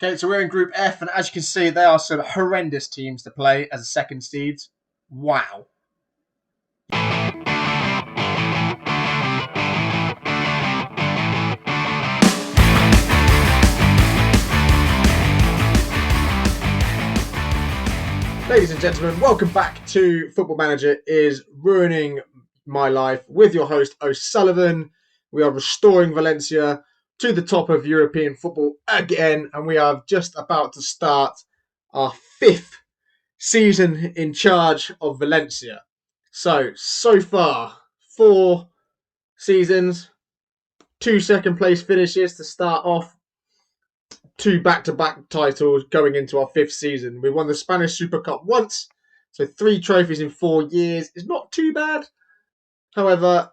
Okay, so we're in Group F, and as you can see, they are some horrendous teams to play as a second seeds. Wow. Ladies and gentlemen, welcome back to Football Manager is Ruining My Life with your host, O'Sullivan. We are restoring Valencia to the top of European football again, and we are just about to start our fifth season in charge of Valencia. So far, 4 seasons, 2 second place finishes to start off, 2 back-to-back titles going into our 5th season. We won the Spanish Super Cup once, so 3 trophies in 4 years is not too bad. However,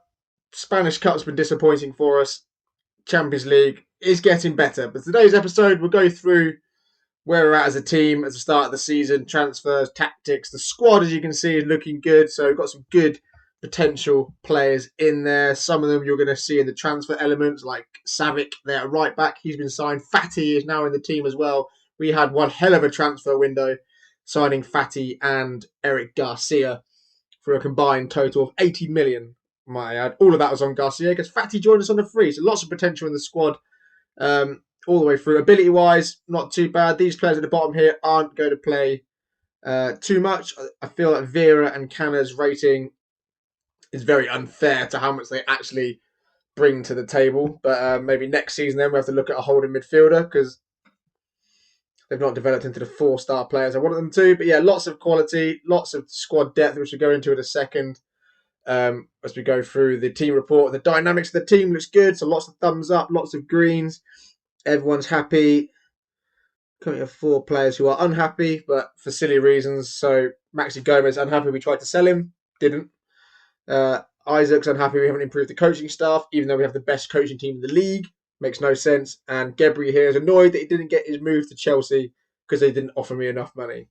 Spanish Cup's been disappointing for us. Champions League is getting better. But today's episode, we'll go through where we're at as a team at the start of the season, transfers, tactics. The squad, as you can see, is looking good. So we've got some good potential players in there. Some of them you're going to see in the transfer elements, like Savic there at right back. He's been signed. Fati is now in the team as well. We had one hell of a transfer window, signing Fati and Eric Garcia for a combined total of 80 million, might I add. All of that was on Garcia because Fati joined us on the free. So lots of potential in the squad. All the way through. Ability-wise, not too bad. These players at the bottom here aren't going to play too much. I feel like Vera and Canna's rating is very unfair to how much they actually bring to the table. But maybe next season then we'll have to look at a holding midfielder because they've not developed into the 4-star players I wanted them to. But yeah, lots of quality, lots of squad depth, which we'll go into in a second. As we go through the team report. The dynamics of the team looks good. So lots of thumbs up, lots of greens. Everyone's happy. Currently have 4 players who are unhappy, but for silly reasons. So Maxi Gomez unhappy. We tried to sell him, didn't. Isaac's unhappy. We haven't improved the coaching staff, even though we have the best coaching team in the league. Makes no sense. And Gary here is annoyed that he didn't get his move to Chelsea because they didn't offer me enough money.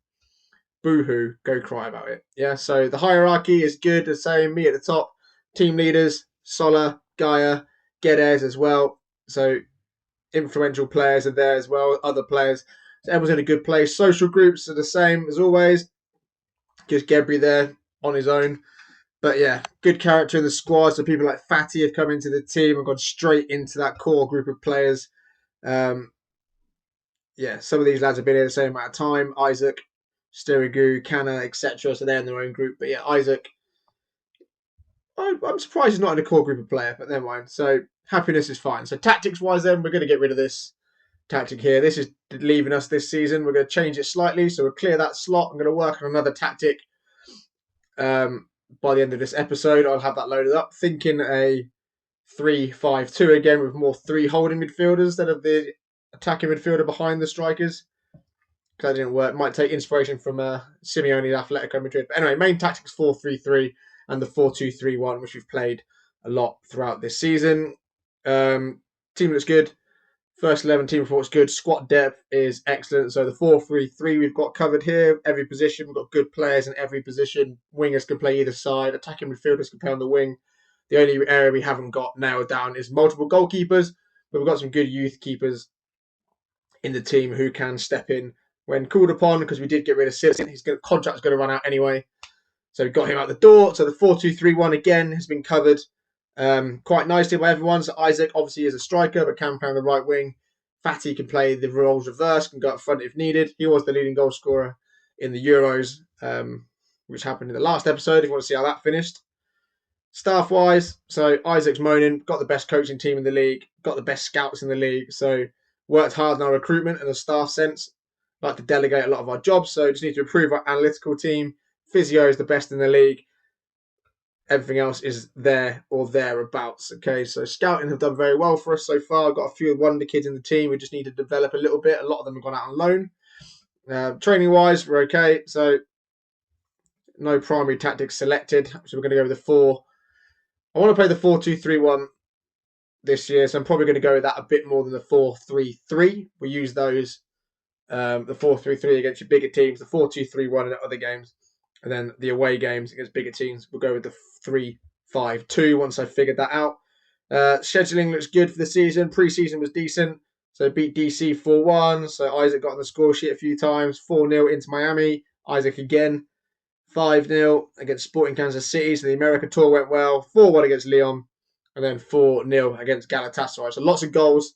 Boo-hoo. Go cry about it. Yeah. So the hierarchy is good. The same. Me at the top. Team leaders: Sola, Gaia, Guedes as well. So influential players are there as well, other players. So everyone's in a good place. Social groups are the same as always. Just Gebri there on his own. But yeah, good character in the squad. So people like Fati have come into the team and gone straight into that core group of players. Yeah, some of these lads have been here the same amount of time. Isaac, Sterigu, Canna, etc. So they're in their own group. But yeah, Isaac, I'm surprised he's not in a core group of player, but never mind. So happiness is fine. So tactics-wise then, we're going to get rid of this tactic here. This is leaving us this season. We're going to change it slightly. So we'll clear that slot. I'm going to work on another tactic by the end of this episode. I'll have that loaded up. Thinking a 3-5-2 again with more 3 holding midfielders instead of the attacking midfielder behind the strikers. Because that didn't work. Might take inspiration from Simeone's Atletico Madrid. But anyway, main tactics 4-3-3 and the 4-2-3-1, which we've played a lot throughout this season. Team looks good. First 11 team report's good. Squad depth is excellent. So the 4-3-3 we've got covered here. Every position, we've got good players in every position. Wingers can play either side. Attacking midfielders can play on the wing. The only area we haven't got nailed down is multiple goalkeepers. But we've got some good youth keepers in the team who can step in when called upon, because we did get rid of Citizen. His contract's going to run out anyway. So we got him out the door. So the 4-2-3-1 again has been covered quite nicely by everyone. So Isaac obviously is a striker, but can play on the right wing. Fati can play the roles reverse, can go up front if needed. He was the leading goal scorer in the Euros, which happened in the last episode, if you want to see how that finished. Staff-wise, so Isaac's moaning, got the best coaching team in the league, got the best scouts in the league, so worked hard in our recruitment and the staff sense. Like to delegate a lot of our jobs, so just need to improve our analytical team. Physio is the best in the league. Everything else is there or thereabouts. Okay, so scouting have done very well for us so far. Got a few wonder kids in the team. We just need to develop a little bit. A lot of them have gone out on loan. Training-wise, we're okay. So no primary tactics selected. So we're going to go with the 4. I want to play the 4-2-3-1 this year, so I'm probably going to go with that a bit more than the 4-3-3. We use those, the 4-3-3 against your bigger teams, the 4-2-3-1 in other games. And then the away games against bigger teams, we'll go with the 3-5-2 once I've figured that out. Scheduling looks good for the season. Pre-season was decent. So beat DC 4-1. So Isaac got on the score sheet a few times. 4-0 into Miami. Isaac again. 5-0 against Sporting Kansas City. So the America tour went well. 4-1 against Lyon. And then 4-0 against Galatasaray. So lots of goals,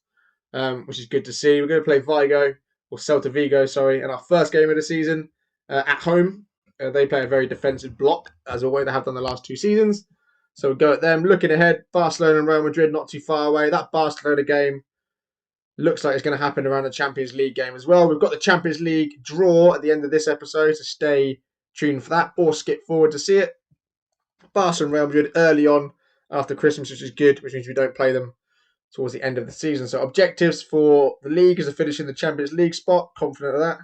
which is good to see. We're going to play Vigo, or Celta Vigo, sorry, in our first game of the season at home. They play a very defensive block, as always they have done the last 2 seasons. So we'll go at them. Looking ahead, Barcelona and Real Madrid not too far away. That Barcelona game looks like it's going to happen around the Champions League game as well. We've got the Champions League draw at the end of this episode, so stay tuned for that or skip forward to see it. Barca and Real Madrid early on after Christmas, which is good, which means we don't play them towards the end of the season. So objectives for the league is to finish in the Champions League spot. Confident of that.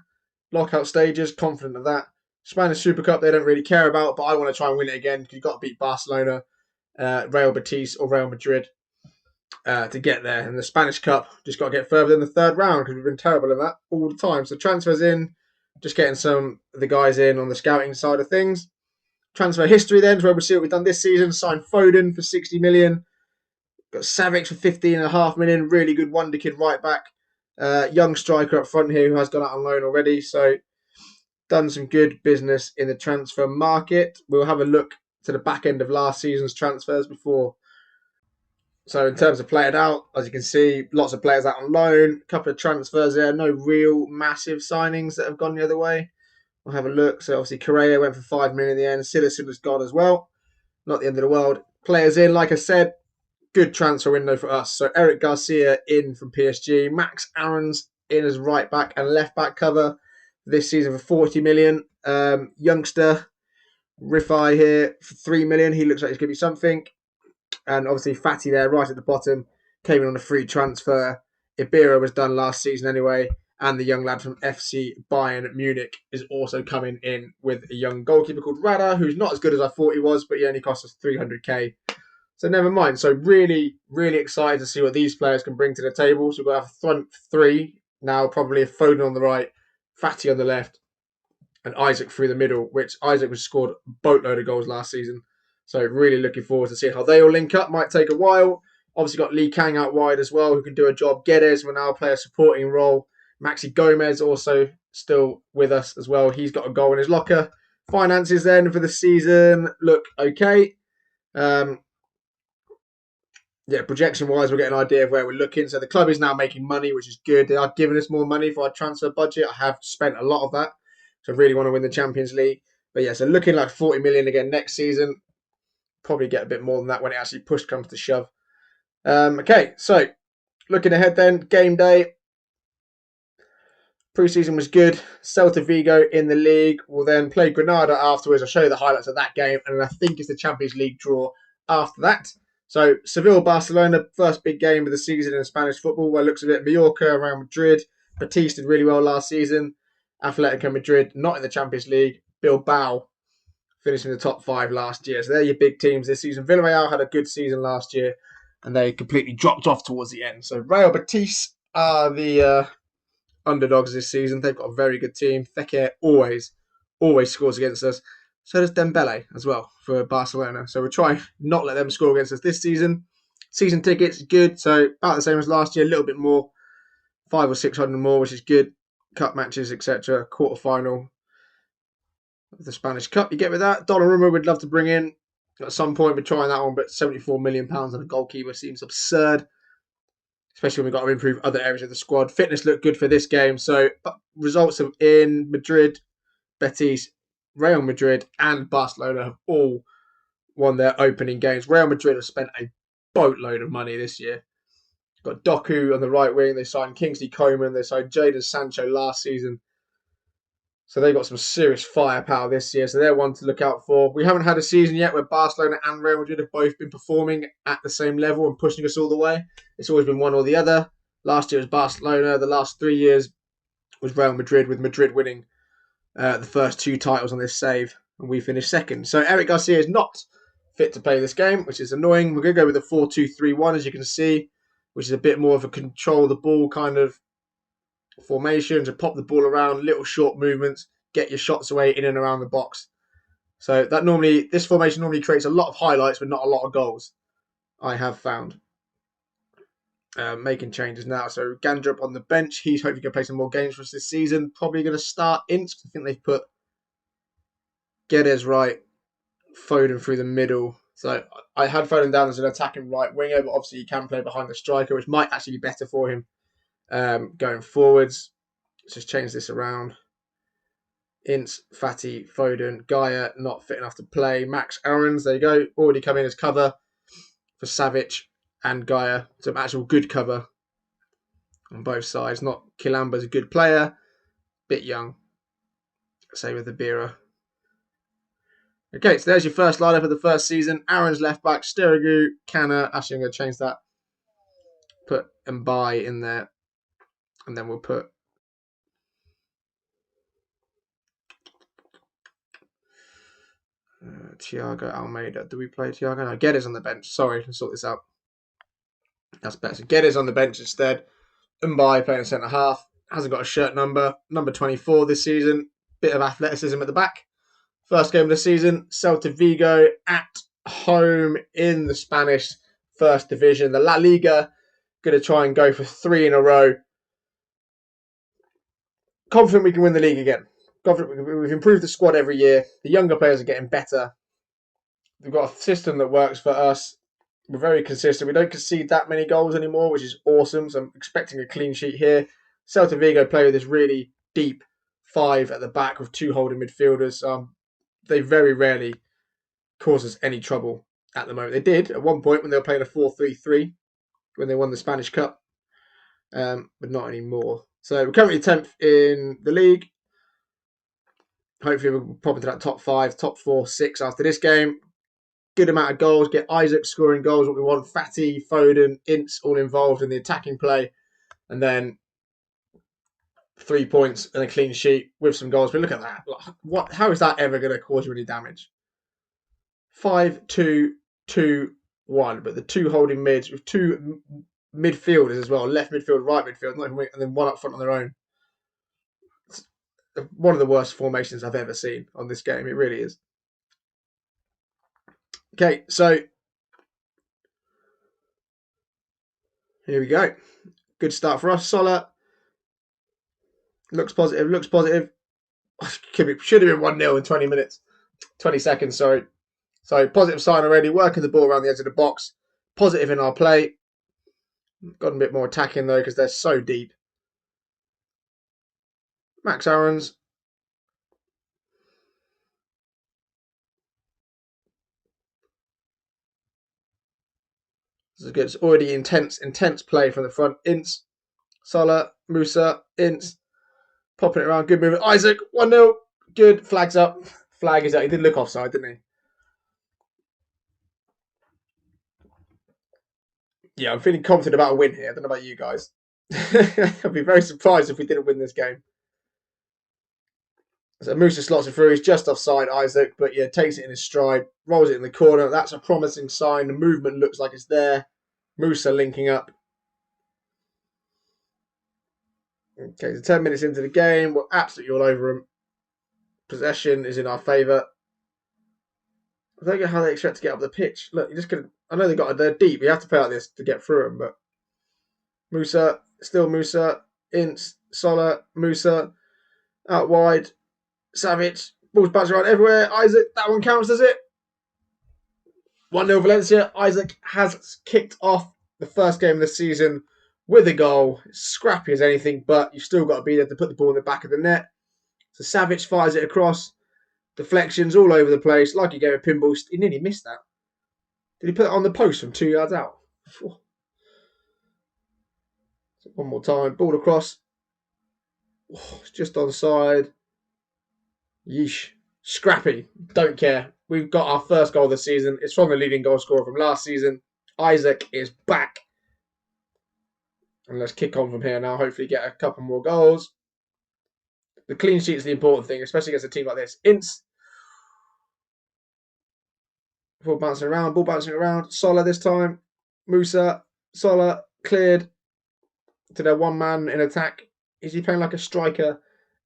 Lockout stages, confident of that. Spanish Super Cup, they don't really care about, but I want to try and win it again because you've got to beat Barcelona, Real Betis or Real Madrid to get there. And the Spanish Cup, just got to get further in the third round because we've been terrible in that all the time. So transfers in, just getting some of the guys in on the scouting side of things. Transfer history then is where we see what we've done this season. Signed Foden for 60 million. Got Savic for 15.5 million. Really good wonder kid right back. Young striker up front here who has gone out on loan already. So done some good business in the transfer market. We'll have a look to the back end of last season's transfers before. So in terms of played out, as you can see, lots of players out on loan. A couple of transfers there. No real massive signings that have gone the other way. We'll have a look. So obviously Correa went for 5 million in the end. Silas has gone as well. Not the end of the world. Players in, like I said, good transfer window for us. So Eric Garcia in from PSG. Max Aarons in as right back and left back cover this season for 40 million. Youngster Rifai here for 3 million. He looks like he's going to be something. And obviously Fatty there right at the bottom came in on a free transfer. Ibira was done last season anyway. And the young lad from FC Bayern Munich is also coming in with a young goalkeeper called Rada, who's not as good as I thought he was, but he only cost us 300k. So never mind. So really, really excited to see what these players can bring to the table. So we've got a front 3 now, probably a Foden on the right, Fatty on the left, and Isaac through the middle, which Isaac has scored a boatload of goals last season. So really looking forward to seeing how they all link up. Might take a while. Obviously got Lee Kang out wide as well, who can do a job. Guedes will now play a supporting role. Maxi Gomez also still with us as well. He's got a goal in his locker. Finances then for the season look okay. Projection-wise, we're getting an idea of where we're looking. So the club is now making money, which is good. They are giving us more money for our transfer budget. I have spent a lot of that. So I really want to win the Champions League. But yeah, so looking like 40 million again next season. Probably get a bit more than that when it actually push comes to shove. Okay, so looking ahead then, game day. Pre-season was good. Celta Vigo in the league. We'll then play Granada afterwards. I'll show you the highlights of that game. And I think it's the Champions League draw after that. So Seville-Barcelona, first big game of the season in Spanish football. Where it looks a bit Mallorca, Real Madrid. Betis did really well last season. Atletico Madrid, not in the Champions League. Bilbao finishing in the top 5 last year. So they're your big teams this season. Villarreal had a good season last year. And they completely dropped off towards the end. So Real Betis are the underdogs this season. They've got a very good team. Fekir always scores against us. So does Dembele as well for Barcelona. So we're trying not let them score against us this season. Season tickets, good. So about the same as last year, a little bit more. 500 or 600 more, which is good. Cup matches, etc. Quarter-final of the Spanish Cup. You get with that. Donnarumma we'd love to bring in. At some point we're trying that one, but £74 million on a goalkeeper seems absurd. Especially when we've got to improve other areas of the squad. Fitness looked good for this game. So results in Madrid, Betis, Real Madrid and Barcelona have all won their opening games. Real Madrid have spent a boatload of money this year. Got Doku on the right wing. They signed Kingsley Coman. They signed Jadon Sancho last season. So they've got some serious firepower this year. So they're one to look out for. We haven't had a season yet where Barcelona and Real Madrid have both been performing at the same level and pushing us all the way. It's always been one or the other. Last year was Barcelona. The last 3 years was Real Madrid, with Madrid winning the first 2 titles on this save. And we finished second. So Eric Garcia is not fit to play this game, which is annoying. We're going to go with a 4-2-3-1, as you can see, which is a bit more of a control the ball kind of formation, to pop the ball around, little short movements, get your shots away in and around the box. So this formation normally creates a lot of highlights but not a lot of goals, I have found. making changes now. So Gandrup on the bench. He's hopefully going to play some more games for us this season. Probably going to start Ince. I think they've put Guedes right, Foden through the middle. So I had Foden down as an attacking right winger, but obviously he can play behind the striker, which might actually be better for him going forwards. Let's just change this around. Ince, Fatty, Foden, Gaia not fit enough to play. Max Aarons, there you go. Already come in as cover for Savic and Gaia. Some actual good cover on both sides. Not Kilamba's a good player. Bit young. Same with the Bira. Okay, so there's your first lineup of the first season. Aaron's left back, Sterigu, Canna. Actually, I'm going to change that. Put Mbai in there. And then we'll put Thiago Almeida. Do we play Thiago? No, Guedes on the bench. Sorry, let's sort this out. That's better. So Guedes on the bench instead. Mbai playing centre half. Hasn't got a shirt number. Number 24 this season. Bit of athleticism at the back. First game of the season. Celta Vigo at home in the Spanish First Division. The La Liga going to try and go for 3 in a row. Confident we can win the league again. Confident we've improved the squad every year. The younger players are getting better. We've got a system that works for us. We're very consistent. We don't concede that many goals anymore, which is awesome. So I'm expecting a clean sheet here. Celta Vigo play with this really deep 5 at the back with 2 holding midfielders. They very rarely cause us any trouble at the moment. They did at one point when they were playing a 4-3-3 when they won the Spanish Cup, but not anymore. So we're currently 10th in the league. Hopefully we'll pop into that top 5, top 4, 6 after this game. Good amount of goals. Get Isaac scoring goals, what we want. Fatty, Foden, Ince all involved in the attacking play. And then 3 points and a clean sheet with some goals. But look at that. How is that ever going to cause you any damage? 5-2-2-1. But the 2 holding mids with 2 midfielders as well. Left midfield, right midfield. And then 1 up front on their own. It's one of the worst formations I've ever seen on this game. It really is. Okay, so here we go. Good start for us. Sola looks positive. Should have been 1-0 in 20 minutes. 20 seconds, sorry. So positive sign already. Working the ball around the edge of the box. Positive in our play. Got a bit more attacking though because they're so deep. Max Aarons. This is good. It's already intense play from the front. Ince, Sola, Musa, Ince. Popping it around. Good movement. Isaac, 1-0. Good. Flags up. Flag is out. He did look offside, didn't he? Yeah, I'm feeling confident about a win here. I don't know about you guys. I'd be very surprised if we didn't win this game. So Musa slots it through. He's just offside, Isaac, but yeah, takes it in his stride, rolls it in the corner. That's a promising sign. The movement looks like it's there. Musa linking up. Okay, so 10 minutes into the game, we're absolutely all over them. Possession is in our favour. I don't get how they expect to get up the pitch. Look, you're just gonna. I know they're deep. You have to play like this to get through them, but Musa, still Musa, Ince, Sola, Musa, out wide, Savic, balls bouncing around everywhere. Isaac, that one counts, does it? 1-0 Valencia. Isaac has kicked off the first game of the season with a goal. It's scrappy as anything, but you've still got to be there to put the ball in the back of the net. So Savic fires it across. Deflections all over the place, like he gave a pinball. He nearly missed that. Did he put it on the post from 2 yards out? So one more time. Ball across. Oh, it's just onside. Yeesh. Scrappy. Don't care. We've got our first goal of the season. It's from the leading goal scorer from last season. Isaac is back. And let's kick on from here now. Hopefully get a couple more goals. The clean sheet is the important thing, especially against a team like this. Ince. Ball bouncing around. Sola this time. Musa. Sola. Cleared. To their one man in attack. Is he playing like a striker,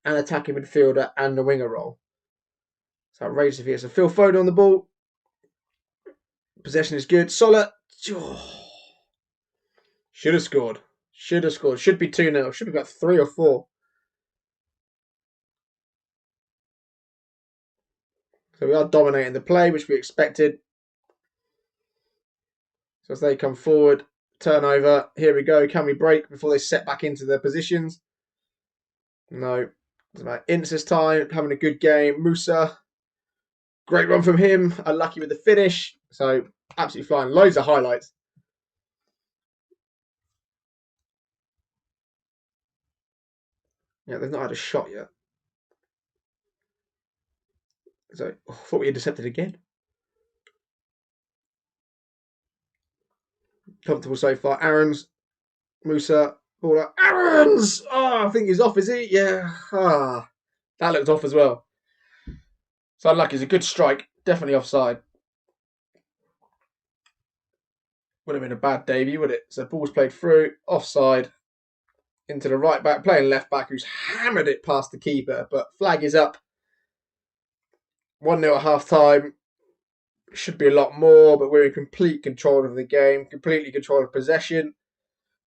an attacking midfielder, and a winger role? It's outrageous if he gets a Phil Foden on the ball. Possession is good. Sola. Oh. Should have scored. Should have scored. Should be 2-0. Should be about 3 or 4. So we are dominating the play, which we expected. So as they come forward, turnover. Here we go. Can we break before they set back into their positions? No. It's about Ince's time. Having a good game. Musa. Great run from him. Unlucky with the finish. So absolutely flying. Loads of highlights. Yeah, they've not had a shot yet. So I thought we intercepted again. Comfortable so far. Aaron's. Musa. Baller. Aaron's! Oh, I think he's off, is he? Yeah. Ah, that looked off as well. So unlucky. It's a good strike. Definitely offside. Would have been a bad debut, would it? So ball's played through. Offside. Into the right back. Playing left back who's hammered it past the keeper. But flag is up. 1-0 at half time. Should be a lot more, but we're in complete control of the game. Completely control of possession.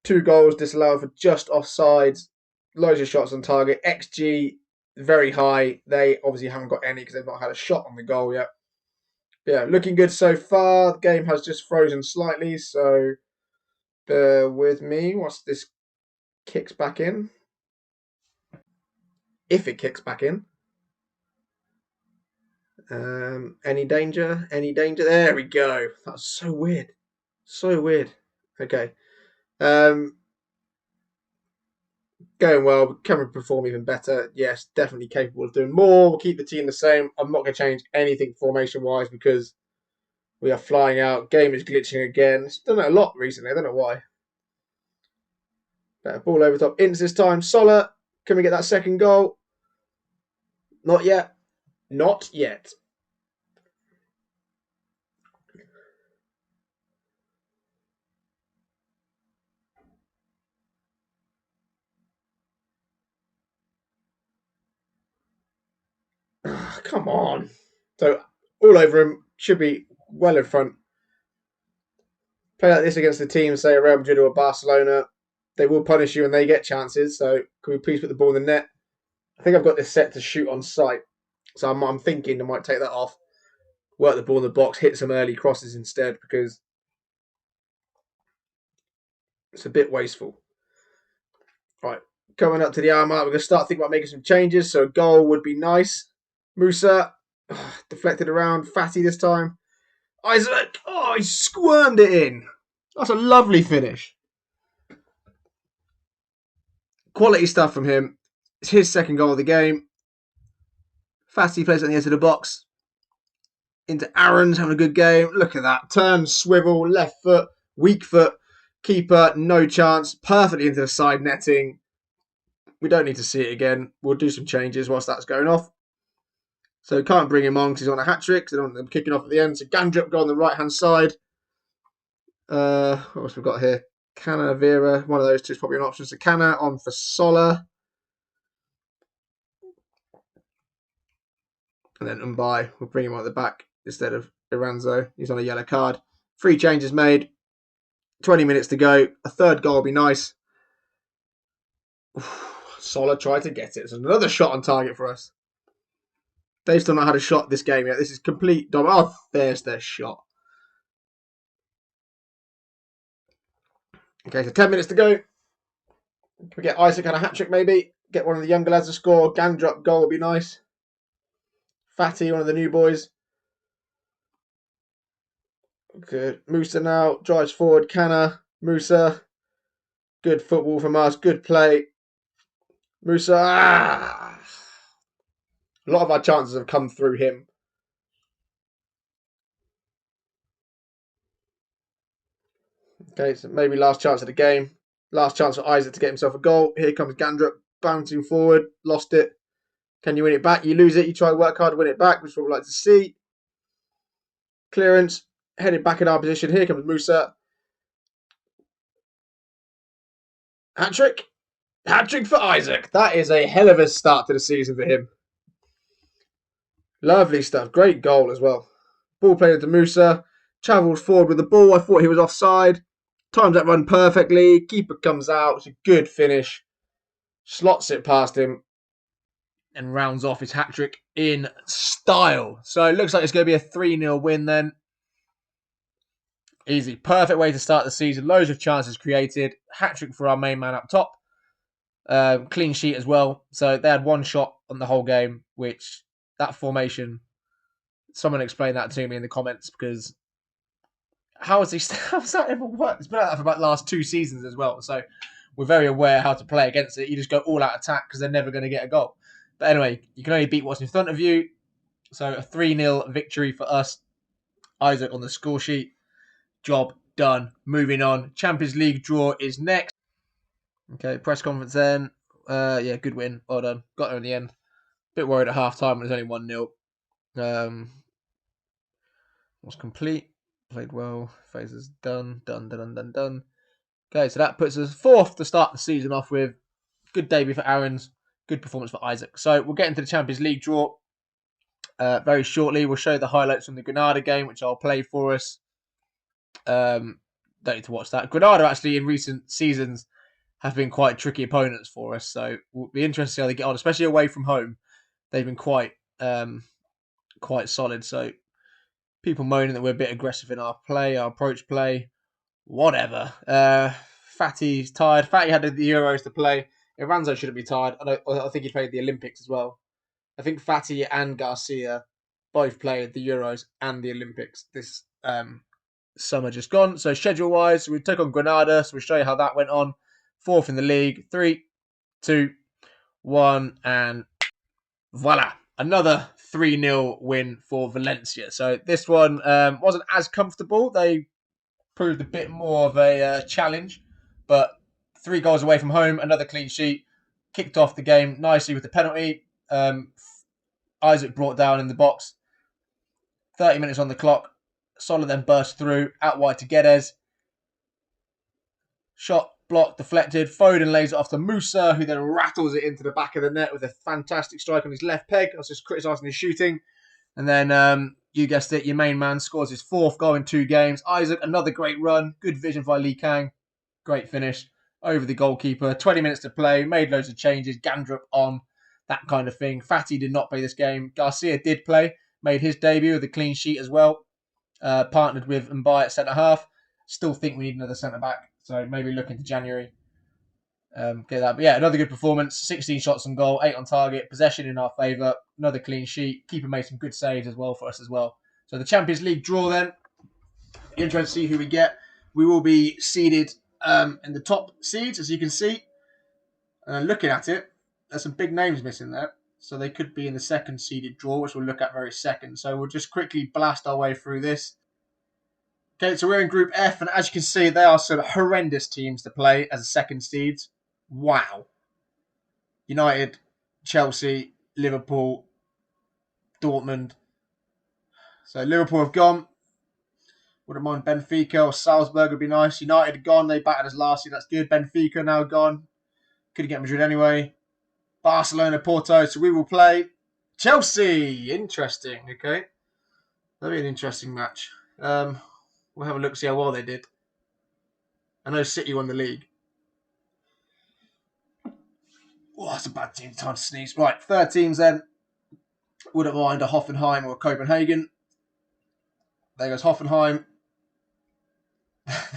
2 goals disallowed for just offsides. Loads of shots on target. XG very high. They obviously haven't got any because they've not had a shot on the goal yet. Yeah, looking good so far. The game has just frozen slightly, so bear with me. Once this kicks back in. If it kicks back in. Any danger? Any danger? There we go. That's so weird. So weird. Okay. Going well. Can we perform even better? Yes, definitely capable of doing more. We'll keep the team the same. I'm not going to change anything formation-wise because we are flying out. Game is glitching again. It's done it a lot recently. I don't know why. Better ball over top. Ince this time. Sola. Can we get that second goal? Not yet. Not yet. Come on. So all over him. Should be well in front. Play like this against the team, say Real Madrid or Barcelona. They will punish you when they get chances. So can we please put the ball in the net? I think I've got this set to shoot on sight. So I'm thinking I might take that off. Work the ball in the box. Hit some early crosses instead because it's a bit wasteful. Right. Coming up to the hour mark, we're going to start thinking about making some changes. So a goal would be nice. Musa deflected around. Fatty this time. Isaac. Oh, he squirmed it in. That's a lovely finish. Quality stuff from him. It's his second goal of the game. Fatty plays it on the edge of the box. Into Aaron's having a good game. Look at that. Turn, swivel, left foot, weak foot. Keeper, no chance. Perfectly into the side netting. We don't need to see it again. We'll do some changes whilst that's going off. So can't bring him on because he's on a hat-trick. So they don't want them kicking off at the end. So Gandrup go on the right-hand side. What else we've got here? Canna, Vera. One of those two is probably an option. So Canna on for Sola. And then Mbai. We'll bring him on at the back instead of Iranzo. He's on a yellow card. 3 changes made. 20 minutes to go. A third goal will be nice. Sola tried to get it. So another shot on target for us. They've still not had a shot this game yet. This is complete dom. Oh, there's their shot. Okay, so 10 minutes to go. Can we get Isaac on a hat-trick maybe? Get one of the younger lads to score. Gandrup goal would be nice. Fatty, one of the new boys. Good. Musa now drives forward. Canna. Musa. Good football from us. Good play. Musa. A lot of our chances have come through him. Okay, so maybe last chance of the game. Last chance for Isaac to get himself a goal. Here comes Gandrup bouncing forward. Lost it. Can you win it back? You lose it. You try to work hard to win it back, which is what we'd like to see. Clearance. Headed back in our position. Here comes Musa. Hat-trick. Hat-trick for Isaac. That is a hell of a start to the season for him. Lovely stuff. Great goal as well. Ball played into Musa. Travels forward with the ball. I thought he was offside. times that run perfectly. Keeper comes out. It's a good finish. Slots it past him and rounds off his hat-trick in style. So it looks like it's going to be a 3-0 win then. Easy. Perfect way to start the season. Loads of chances created. Hat-trick for our main man up top. Clean sheet as well. So they had one shot on the whole game, which that formation, someone explain that to me in the comments, because how's that ever worked? It's been like that for about the last 2 seasons as well. So we're very aware how to play against it. You just go all out attack because they're never going to get a goal. But anyway, you can only beat what's in front of you. So a 3-0 victory for us. Isaac on the score sheet. Job done. Moving on. Champions League draw is next. Okay, press conference then. Yeah, good win. Well done. Got there in the end. Bit worried at half time when it was only 1-0. Was complete. Played well. Phases done. Done. Okay, so that puts us 4th to start the season off with. Good debut for Aaron's. Good performance for Isaac. So we'll get into the Champions League draw very shortly. We'll show you the highlights from the Granada game, which I'll play for us. Don't need to watch that. Granada actually in recent seasons have been quite tricky opponents for us, so we'll be interested to see how they get on, especially away from home. They've been quite solid. So people moaning that we're a bit aggressive in our play, our approach play, whatever. Fatty's tired. Fatty had the Euros to play. Iranzo shouldn't be tired. I think he played the Olympics as well. I think Fatty and Garcia both played the Euros and the Olympics this summer just gone. So schedule-wise, we took on Granada, so we'll show you how that went on. 4th in the league. 3, 2, 1, and voila. Another 3-0 win for Valencia. So this one wasn't as comfortable. They proved a bit more of a challenge, but 3 goals away from home, another clean sheet. Kicked off the game nicely with the penalty. Isaac brought down in the box. 30 minutes on the clock. Sola then burst through, out wide to Guedes. Shot, blocked, deflected. Foden lays it off to Musa, who then rattles it into the back of the net with a fantastic strike on his left peg. I was just criticising his shooting. And then, you guessed it, your main man scores his 4th goal in 2 games. Isaac, another great run. Good vision by Lee Kang. Great finish over the goalkeeper. 20 minutes to play. Made loads of changes. Gandrup on. That kind of thing. Fatty did not play this game. Garcia did play. Made his debut with a clean sheet as well. Partnered with Mbai at centre-half. Still think we need another centre-back. So maybe look into January. Get that. But yeah, another good performance. 16 shots on goal. 8 on target. Possession in our favour. Another clean sheet. Keeper made some good saves as well for us as well. So the Champions League draw then. Interested to see who we get. We will be seeded in the top seeds, as you can see. Looking at it, there's some big names missing there. So they could be in the 2nd seeded draw, which we'll look at very second. So we'll just quickly blast our way through this. Okay, so we're in Group F, and as you can see, they are some horrendous teams to play as a 2nd seeds. Wow. United, Chelsea, Liverpool, Dortmund. So Liverpool have gone. Wouldn't mind Benfica or Salzburg would be nice. United have gone. They battered us last year. That's good. Benfica now gone. Couldn't get Madrid anyway. Barcelona, Porto. So we will play Chelsea. Interesting. Okay. That'll be an interesting match. We'll have a look, see how well they did. I know City won the league. Oh, that's a bad team. Time to sneeze. Right, 3rd teams then. Wouldn't mind a Hoffenheim or a Copenhagen. There goes Hoffenheim.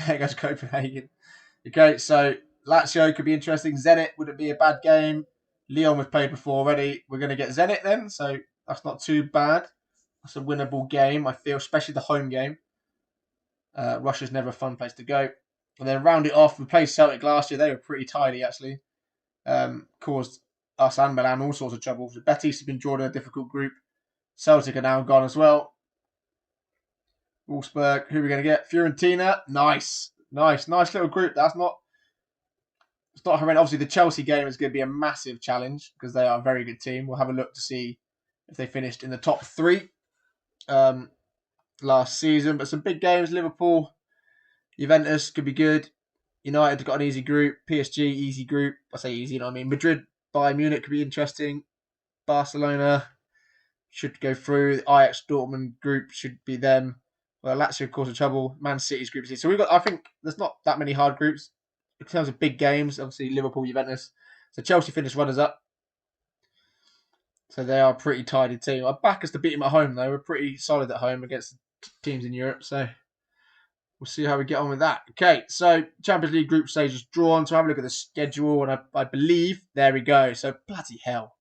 There goes Copenhagen. Okay, so Lazio could be interesting. Zenit wouldn't be a bad game. Lyon we've played before already. We're going to get Zenit then, so that's not too bad. That's a winnable game, I feel, especially the home game. Russia's never a fun place to go. And then round it off, we played Celtic last year. They were pretty tidy, actually. Caused us and Milan all sorts of trouble. So Betis has been drawn in a difficult group. Celtic are now gone as well. Wolfsburg, who are we going to get? Fiorentina. Nice little group. It's not horrendous. Obviously, the Chelsea game is going to be a massive challenge because they are a very good team. We'll have a look to see if they finished in the top 3 last season. But some big games. Liverpool, Juventus could be good. United got an easy group. PSG, easy group. I say easy, you know what I mean? Madrid, Bayern Munich could be interesting. Barcelona should go through. The Ajax Dortmund group should be them. Well, Lazio, of course, in trouble. Man City's Group C. So we've got, I think, there's not that many hard groups in terms of big games. Obviously, Liverpool, Juventus. So Chelsea finished runners up. So they are a pretty tidy team. Our back us to beat them at home, though. We're pretty solid at home against teams in Europe. So we'll see how we get on with that. Okay, so Champions League group stage is drawn. So have a look at the schedule. And I believe, there we go. So bloody hell.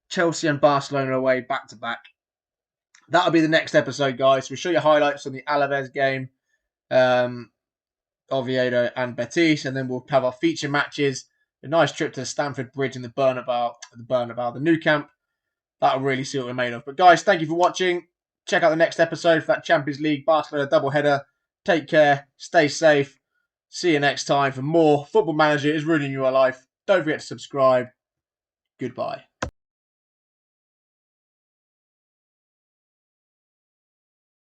Chelsea and Barcelona away back to back. That'll be the next episode, guys. We'll show you highlights on the Alaves game, Oviedo and Betis, and then we'll have our feature matches. A nice trip to Stamford Bridge and the Nou Camp. That'll really see what we're made of. But guys, thank you for watching. Check out the next episode for that Champions League Barcelona doubleheader. Take care. Stay safe. See you next time for more Football Manager is ruining your life. Don't forget to subscribe. Goodbye.